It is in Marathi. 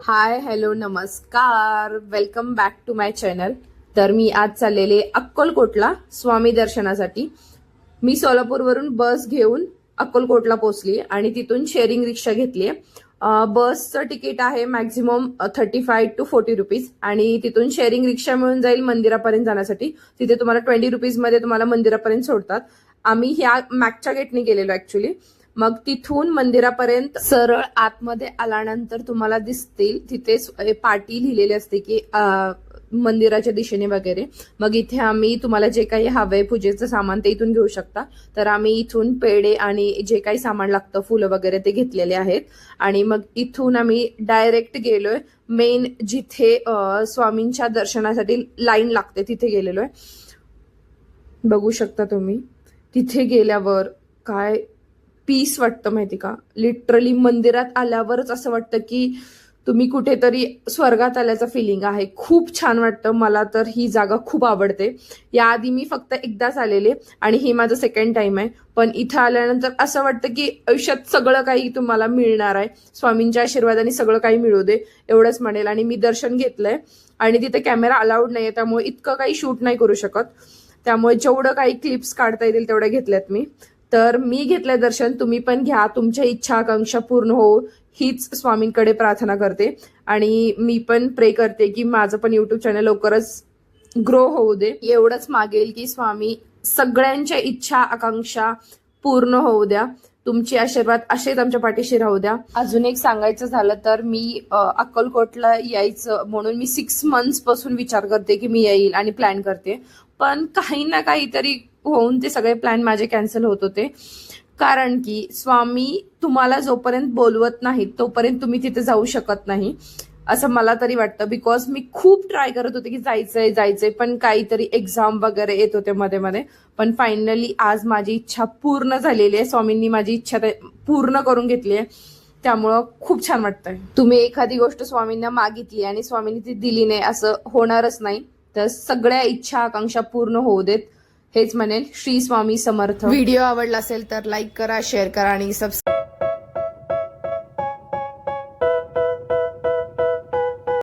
हाय हॅलो नमस्कार, welcome back to my channel. तर मी आज चाललेले अक्कलकोटला स्वामी दर्शनासाठी. मी सोलापूरवरून बस घेऊन अक्कलकोटला पोहोचली आणि तिथून शेअरिंग रिक्षा घेतली. बसचं तिकीट आहे मॅक्झिमम 35 to 40 रुपीज आणि तिथून शेअरिंग रिक्षा मिळून जाईल मंदिरापर्यंत जाण्यासाठी. तिथे तुम्हाला 20 रुपीजमध्ये तुम्हाला मंदिरापर्यंत सोडतात. आम्ही ह्या मागच्या गेटने गेलेलो ऍक्च्युली. मग तिथून मंदिरापर्यंत सरळ आतमध्ये आल्यानंतर तुम्हाला दिसतील तिथे पाटी लिहिलेली असते की मंदिराच्या दिशेने वगैरे. मग इथे आम्ही तुम्हाला जे काही हवंय पूजेचं सामान ते इथून घेऊ शकता. तर आम्ही इथून पेढे आणि जे काही सामान लागतं फुलं वगैरे ते घेतलेले आहेत आणि मग इथून आम्ही डायरेक्ट गेलोय मेन जिथे स्वामींच्या दर्शनासाठी लाईन लागते तिथे गेलेलो आहे. बघू शकता तुम्ही. तिथे गेल्यावर काय पीस वाटतं माहिती का. लिटरली मंदिरात आल्यावरच असं वाटतं की तुम्ही कुठेतरी स्वर्गात आल्याचं फिलिंग आहे. खूप छान वाटतं. मला तर ही जागा खूप आवडते. याआधी मी फक्त एकदाच आलेले आणि हे माझं सेकंड टाइम आहे. पण इथं आल्यानंतर असं वाटतं की आयुष्यात सगळं काही तुम्हाला मिळणार आहे. स्वामींच्या आशीर्वादाने सगळं काही मिळू दे एवढंच म्हणेल. आणि मी दर्शन घेतलंय आणि तिथे कॅमेरा अलाउड नाहीये त्यामुळे इतकं काही शूट नाही करू शकत. त्यामुळे जेवढं काही क्लिप्स काढता येतील तेवढ्या घेतल्यात मी. तर मी घेतलंय दर्शन. तुम्ही पण घ्या. तुमच्या इच्छा आकांक्षा पूर्ण हो हीच स्वामींकडे प्रार्थना करते. आणि मी पण प्रे करते की माझं पण युट्यूब चॅनल लवकरच ग्रो होऊ दे. एवढंच मागेल की स्वामी सगळ्यांच्या इच्छा आकांक्षा पूर्ण होऊ द्या. तुमचे आशीर्वाद असेच आमच्या पाठीशी राहू द्या. अजून एक सांगायचं झालं तर मी अक्कलकोटला यायचं म्हणून मी 6 months पासून विचार करते की मी येईल आणि प्लॅन करते. पण काही ना काहीतरी होऊन ते सगळे प्लॅन माझे कॅन्सल होत होते. कारण की स्वामी तुम्हाला जोपर्यंत बोलवत नाहीत तोपर्यंत तुम्ही तिथे जाऊ शकत नाही असं मला तरी वाटतं. बिकॉज मी खूप ट्राय करत होते की जायचंय पण काहीतरी एक्झाम वगैरे येत होते मध्ये मध्ये. पण फायनली आज माझी इच्छा पूर्ण झालेली आहे. स्वामींनी माझी इच्छा पूर्ण करून घेतली आहे. त्यामुळं खूप छान वाटतंय. तुम्ही एखादी गोष्ट स्वामींना मागितली आणि स्वामींनी ती दिली नाही असं होणारच नाही. तर सगळ्या इच्छा आकांक्षा पूर्ण होऊ देत हेच म्हणेल. श्री स्वामी समर्थ. व्हिडिओ आवडला असेल तर लाईक करा, शेअर करा आणि सबस्क्राईब